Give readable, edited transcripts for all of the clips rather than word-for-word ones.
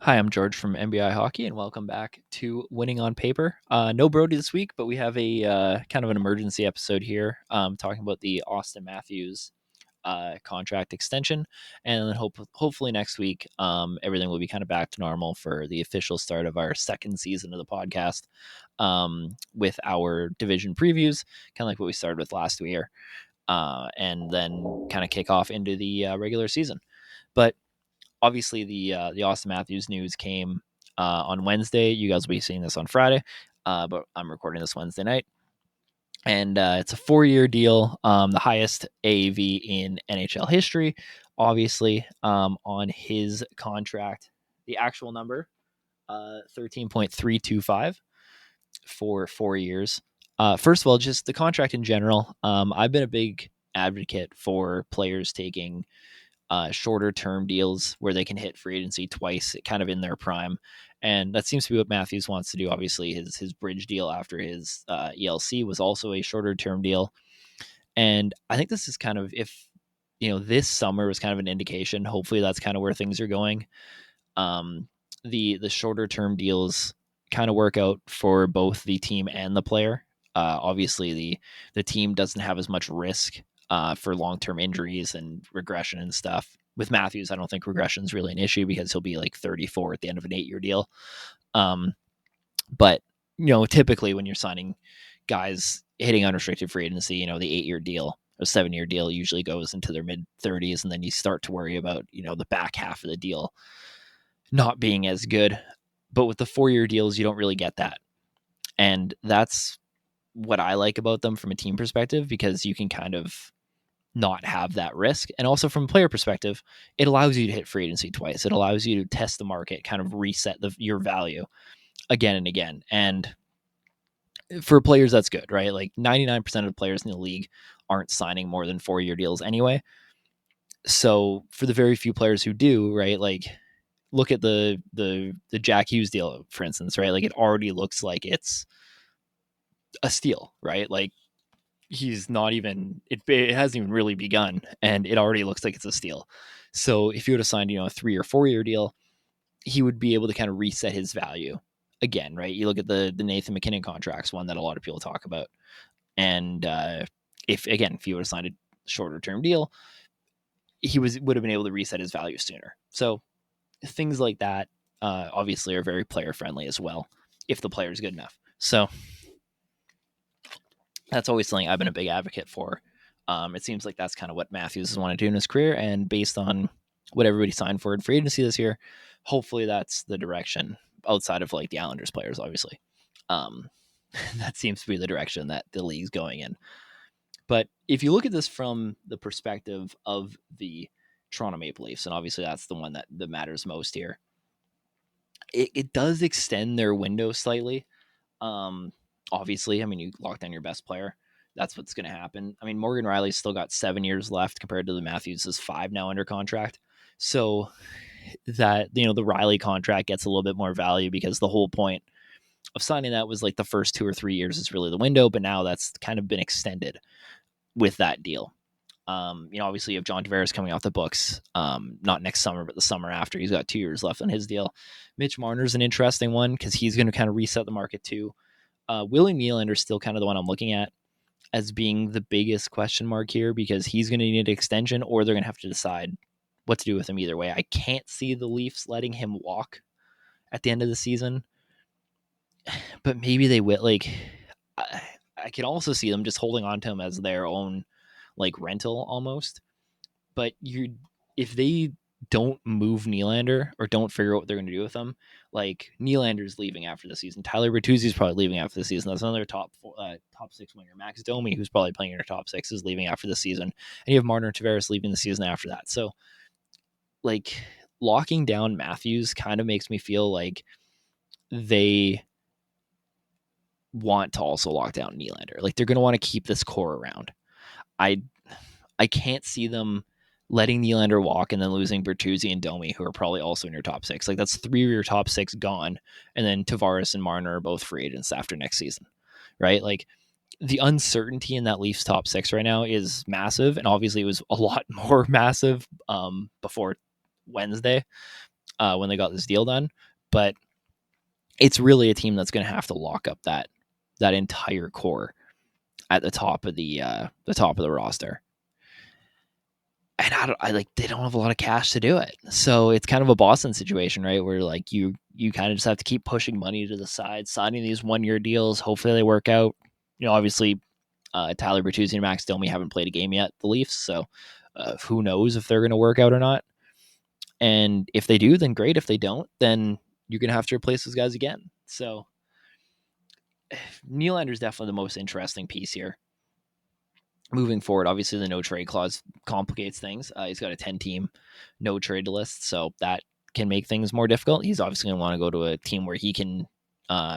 Hi, I'm George from NBI Hockey, and welcome back to Winning on Paper. No Brody this week, but we have a kind of an emergency episode here, talking about the Austin Matthews contract extension, and then hopefully next week, everything will be kind of back to normal for the official start of our second season of the podcast, with our division previews, kind of like what we started with last year, and then kind of kick off into the regular season. But obviously the Austin Matthews news came on Wednesday. You guys will be seeing this on Friday, but I'm recording this Wednesday night, and it's a 4-year deal, the highest AAV in NHL history. Obviously, on his contract, the actual number, 13.325 for 4 years. First of all, just the contract in general. I've been a big advocate for players taking shorter term deals where they can hit free agency twice, kind of in their prime. And that seems to be what Matthews wants to do. Obviously, his bridge deal after his ELC was also a shorter term deal. And I think this is kind of, if this summer was kind of an indication. Hopefully, that's kind of where things are going. The shorter term deals kind of work out for both the team and the player. Obviously, the team doesn't have as much risk for long-term injuries and regression and stuff. With Matthews, I don't think regression is really an issue because he'll be like 34 at the end of an 8-year deal. But typically when you're signing guys hitting unrestricted free agency, the 8-year deal, a 7-year deal usually goes into their mid 30s, and then you start to worry about the back half of the deal not being as good. But with the 4-year deals, you don't really get that, and that's what I like about them from a team perspective, because you can kind of not have that risk. And also from a player perspective, it allows you to hit free agency twice. It allows you to test the market, kind of reset your value again and again. And for players, that's good, right? Like 99% of the players in the league aren't signing more than 4-year deals anyway. So for the very few players who do, right, like look at the Jack Hughes deal, for instance, right? Like it already looks like it's a steal, right? Like he's not even, it hasn't even really begun, and it already looks like it's a steal. So if you would have signed a 3 or 4-year deal, he would be able to kind of reset his value again, right? You look at the Nathan McKinnon contracts, one that a lot of people talk about, and if you would have signed a shorter term deal, he would have been able to reset his value sooner. So things like that obviously are very player friendly as well, if the player is good enough. So that's always something I've been a big advocate for. It seems like that's kind of what Matthews has wanted to do in his career, and based on what everybody signed for in free agency this year, hopefully that's the direction, outside of like the Islanders players, obviously. That seems to be the direction that the league's going in. But if you look at this from the perspective of the Toronto Maple Leafs, and obviously that's the one that matters most here, it does extend their window slightly. Obviously, I mean, you lock down your best player. That's what's going to happen. I mean, Morgan Riley's still got 7 years left compared to the Matthews' 5 now under contract. So that, the Riley contract gets a little bit more value, because the whole point of signing that was like the first 2 or 3 years is really the window, but now that's kind of been extended with that deal. Obviously you have John Tavares coming off the books, not next summer, but the summer after. He's got 2 years left on his deal. Mitch Marner's an interesting one because he's going to kind of reset the market too. Willie Nylander is still kind of the one I'm looking at as being the biggest question mark here, because he's going to need an extension, or they're going to have to decide what to do with him either way. I can't see the Leafs letting him walk at the end of the season, but maybe they will. Like, I can also see them just holding on to him as their own like rental almost. But if they don't move Nylander or don't figure out what they're going to do with him, like Nylander's leaving after the season, Tyler Bertuzzi's probably leaving after the season. That's another top 6 winger. Max Domi, who's probably playing in your top 6, is leaving after the season, and you have Marner and Tavares leaving the season after that. So, like, locking down Matthews kind of makes me feel like they want to also lock down Nylander. Like, they're going to want to keep this core around. I can't see them letting Nylander walk and then losing Bertuzzi and Domi, who are probably also in your top 6. Like, that's 3 of your top 6 gone, and then Tavares and Marner are both free agents after next season, right? Like, the uncertainty in that Leafs top 6 right now is massive, and obviously it was a lot more massive before Wednesday. when they got this deal done, but it's really a team that's going to have to lock up that entire core at the top of the roster. And they don't have a lot of cash to do it. So it's kind of a Boston situation, right? Where like you kind of just have to keep pushing money to the side, signing these 1-year deals. Hopefully they work out. Obviously, Tyler Bertuzzi and Max Domi haven't played a game yet, the Leafs. So who knows if they're going to work out or not. And if they do, then great. If they don't, then you're going to have to replace those guys again. So Nylander is definitely the most interesting piece here. Moving forward, obviously the no trade clause complicates things. He's got a 10-team no trade list, so that can make things more difficult. He's obviously going to want to go to a team where he can,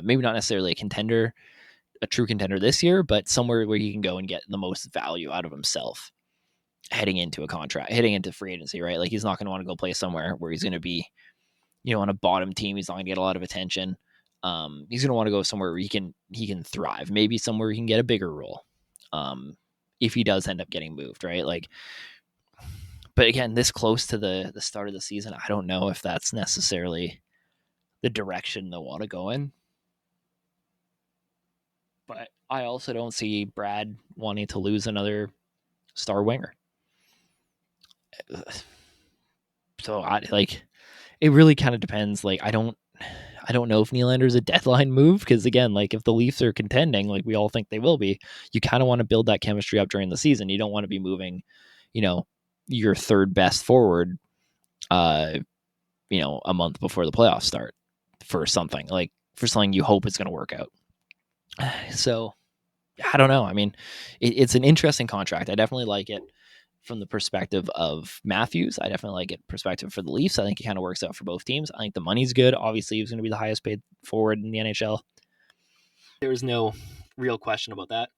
maybe not necessarily a true contender this year, but somewhere where he can go and get the most value out of himself heading into free agency, right? Like he's not going to want to go play somewhere where he's going to be, on a bottom team. He's not going to get a lot of attention. He's going to want to go somewhere where he can thrive. Maybe somewhere he can get a bigger role. If he does end up getting moved, right? Like, but again, this close to the start of the season, I don't know if that's necessarily the direction they'll want to go in. But I also don't see Brad wanting to lose another star winger. So it really kind of depends. Like, I don't know if Nylander's a deadline move, because again, like if the Leafs are contending, like we all think they will be, you kind of want to build that chemistry up during the season. You don't want to be moving, your third best forward, a month before the playoffs start for something you hope it's going to work out. So I don't know. I mean, it's an interesting contract. I definitely like it from the perspective of Matthews. I definitely like it perspective for the Leafs. I think it kind of works out for both teams. I think the money's good. Obviously, he's going to be the highest paid forward in the NHL. There is no real question about that.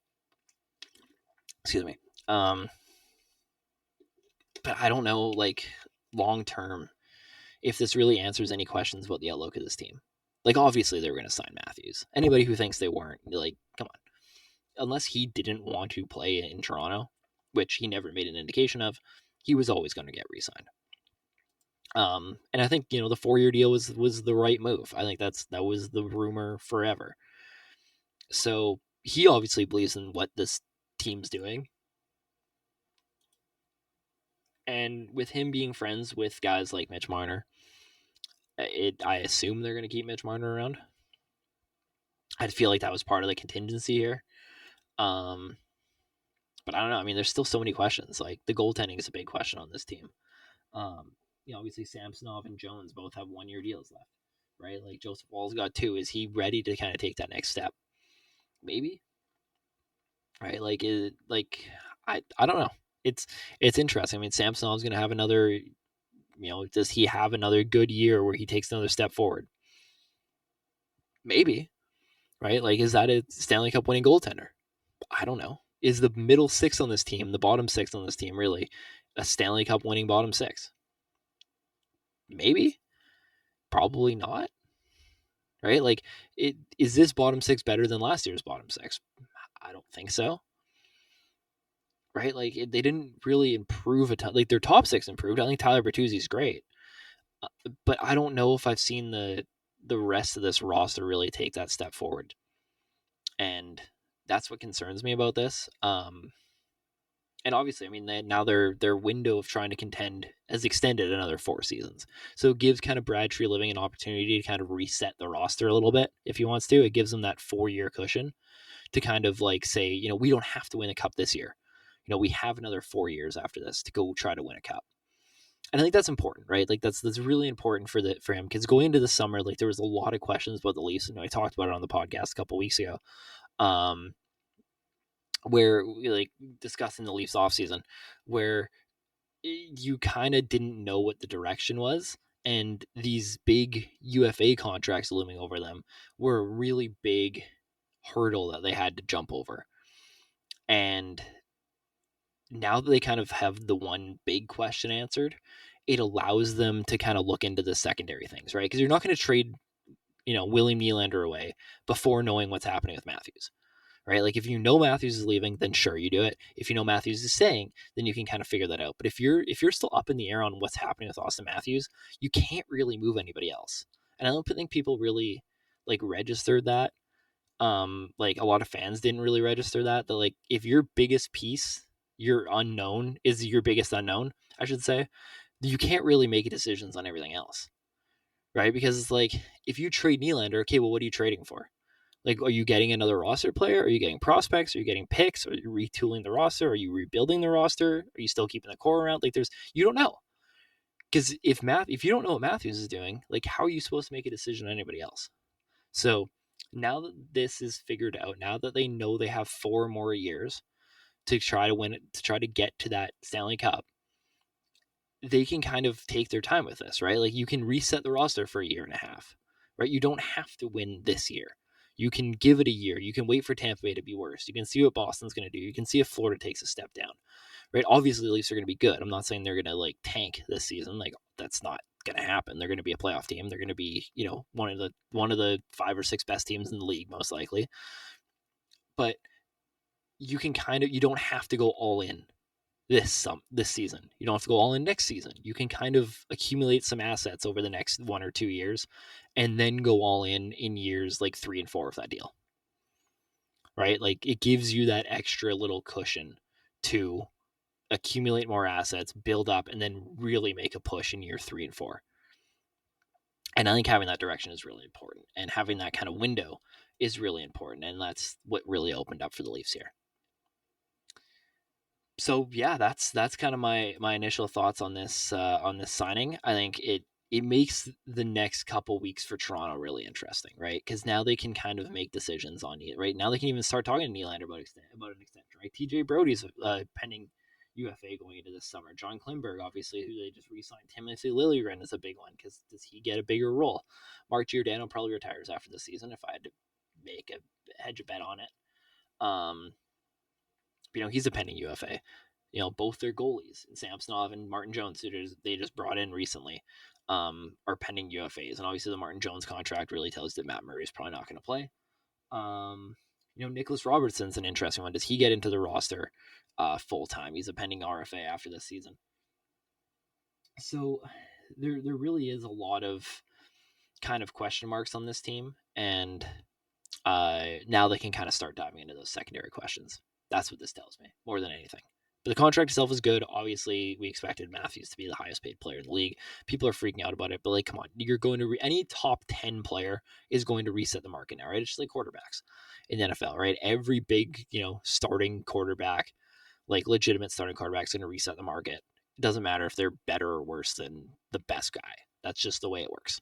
Excuse me. But I don't know, like, long term, if this really answers any questions about the outlook of this team. Like, obviously, they were going to sign Matthews. Anybody who thinks they weren't, like, come on. Unless he didn't want to play in Toronto, which he never made an indication of, he was always going to get re-signed. And I think, the 4-year deal was the right move. I think that was the rumor forever. So he obviously believes in what this team's doing. And with him being friends with guys like Mitch Marner, I assume they're going to keep Mitch Marner around. I feel like that was part of the contingency here. But I don't know. I mean, there's still so many questions. Like, the goaltending is a big question on this team. Obviously Samsonov and Jones both have 1-year deals left, right? Like, Joseph Woll's got 2. Is he ready to kind of take that next step? Maybe. Right? I don't know. It's interesting. I mean, Samsonov's going to have another, does he have another good year where he takes another step forward? Maybe. Right? Like, is that a Stanley Cup winning goaltender? I don't know. Is the middle 6 on this team, the bottom 6 on this team, really a Stanley Cup winning bottom 6? Maybe. Probably not. Right? Like, is this bottom 6 better than last year's bottom 6? I don't think so. Right? Like, they didn't really improve a ton. Like, their top 6 improved. I think Tyler Bertuzzi's great. But I don't know if I've seen the rest of this roster really take that step forward. And that's what concerns me about this. And obviously, I mean, now their window of trying to contend has extended another 4 seasons. So it gives kind of Brad Treliving an opportunity to kind of reset the roster a little bit if he wants to. It gives him that 4-year cushion to kind of like say, we don't have to win a cup this year. We have another 4 years after this to go try to win a cup. And I think that's important, right? Like that's really important for him, because going into the summer, like there was a lot of questions about the Leafs. I talked about it on the podcast a couple weeks ago. Where we like discussing the Leafs offseason, where you kind of didn't know what the direction was, and these big UFA contracts looming over them were a really big hurdle that they had to jump over. And now that they kind of have the one big question answered, it allows them to kind of look into the secondary things, right? Because you're not going to trade, William Nylander away before knowing what's happening with Matthews. right? Like if you know Matthews is leaving, then sure, you do it. If you know Matthews is staying, then you can kind of figure that out. But if you're still up in the air on what's happening with Austin Matthews, you can't really move anybody else. And I don't think people really like registered that. Like a lot of fans didn't really register that like if your biggest piece, your unknown is your biggest unknown, I should say, you can't really make decisions on everything else, right? Because it's like if you trade Nylander, okay, well, what are you trading for? Like, are you getting another roster player? Are you getting prospects? Are you getting picks? Are you retooling the roster? Are you rebuilding the roster? Are you still keeping the core around? Like, you don't know, because if you don't know what Matthews is doing, like, how are you supposed to make a decision on anybody else? So now that this is figured out, now that they know they have 4 more years to try to win it, to try to get to that Stanley Cup, they can kind of take their time with this, right? Like you can reset the roster for a year and a half, right? You don't have to win this year. You can give it a year. You can wait for Tampa Bay to be worse. You can see what Boston's going to do. You can see if Florida takes a step down, right? Obviously, the Leafs are going to be good. I'm not saying they're going to like tank this season. Like that's not going to happen. They're going to be a playoff team. They're going to be, one of the 5 or 6 best teams in the league, most likely. But you don't have to go all in this season. You don't have to go all in next season. You can kind of accumulate some assets over the next 1 or 2 years and then go all in years like 3 and 4 of that deal. Right? Like it gives you that extra little cushion to accumulate more assets, build up, and then really make a push in year 3 and 4. And I think having that direction is really important, and having that kind of window is really important. And that's what really opened up for the Leafs here. So yeah, that's kind of my initial thoughts on this signing. I think it makes the next couple weeks for Toronto really interesting, right? Because now they can kind of make decisions on it. Right now, they can even start talking to Nylander about an extension. Right, TJ Brody's pending UFA going into this summer. John Klingberg, obviously, who they just re-signed. Timothy Liljegren is a big one because does he get a bigger role? Mark Giordano probably retires after the season if I had to make a hedge a bet on it. He's a pending UFA. Both their goalies, Samsonov and Martin Jones, who they just brought in recently, are pending UFAs. And obviously the Martin Jones contract really tells you that Matt Murray is probably not going to play. Nicholas Robertson's an interesting one. Does he get into the roster full time? He's a pending RFA after this season. So there really is a lot of kind of question marks on this team. And now they can kind of start diving into those secondary questions. That's what this tells me more than anything. But the contract itself is good. Obviously, we expected Matthews to be the highest paid player in the league. People are freaking out about it, but like, come on, you're going to any top 10 player is going to reset the market now, right? It's just like quarterbacks in the NFL, right? Every big, starting quarterback, like legitimate starting quarterback, is going to reset the market. It doesn't matter if they're better or worse than the best guy. That's just the way it works.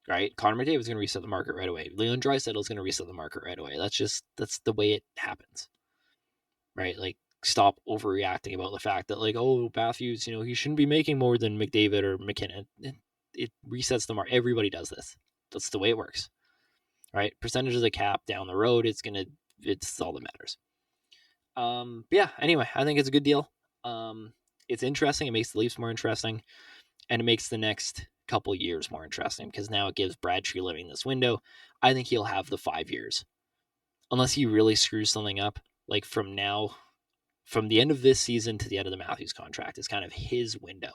Right? Connor McDavid is going to reset the market right away. Leon Draisaitl is going to reset the market right away. That's the way it happens. Right? Like, stop overreacting about the fact that, like, oh, Matthews, he shouldn't be making more than McDavid or McKinnon. It resets the market. Everybody does this. That's the way it works. Right? Percentage of the cap down the road, it's all that matters. But yeah, anyway, I think it's a good deal. It's interesting. It makes the Leafs more interesting, and it makes the next couple years more interesting because now it gives Brad Treliving this window. I think he'll have the 5 years, unless he really screws something up. Like from the end of this season to the end of the Matthews contract is kind of his window,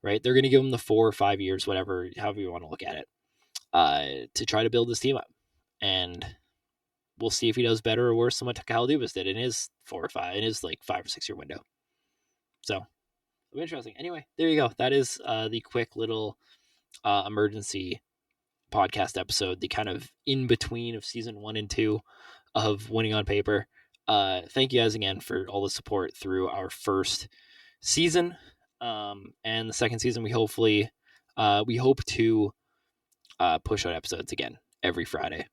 right? They're going to give him the 4 or 5 years, whatever, however you want to look at it, to try to build this team up. And we'll see if he does better or worse than what Kyle Dubas did in his 5 or 6 year window. So interesting. Anyway, there you go. That is the quick little emergency podcast episode, the kind of in between of season 1 and 2 of Winning on Paper. Thank you guys again for all the support through our first season, and the second season. We hope to push out episodes again every Friday.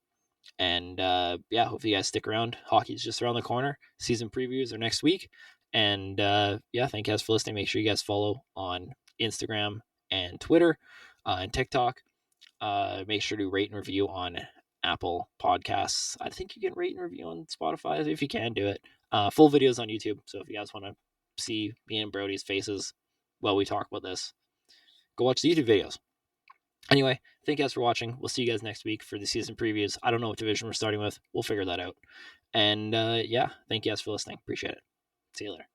And hopefully you guys stick around. Hockey's just around the corner. Season previews are next week. And thank you guys for listening. Make sure you guys follow on Instagram and Twitter and TikTok. Make sure to rate and review on Apple Podcasts. I think you can rate and review on Spotify if you can do it. Full videos on YouTube. So if you guys want to see me and Brody's faces while we talk about this, go watch the YouTube videos. Anyway, thank you guys for watching. We'll see you guys next week for the season previews. I don't know what division we're starting with. We'll figure that out. And yeah, thank you guys for listening. Appreciate it. See you later.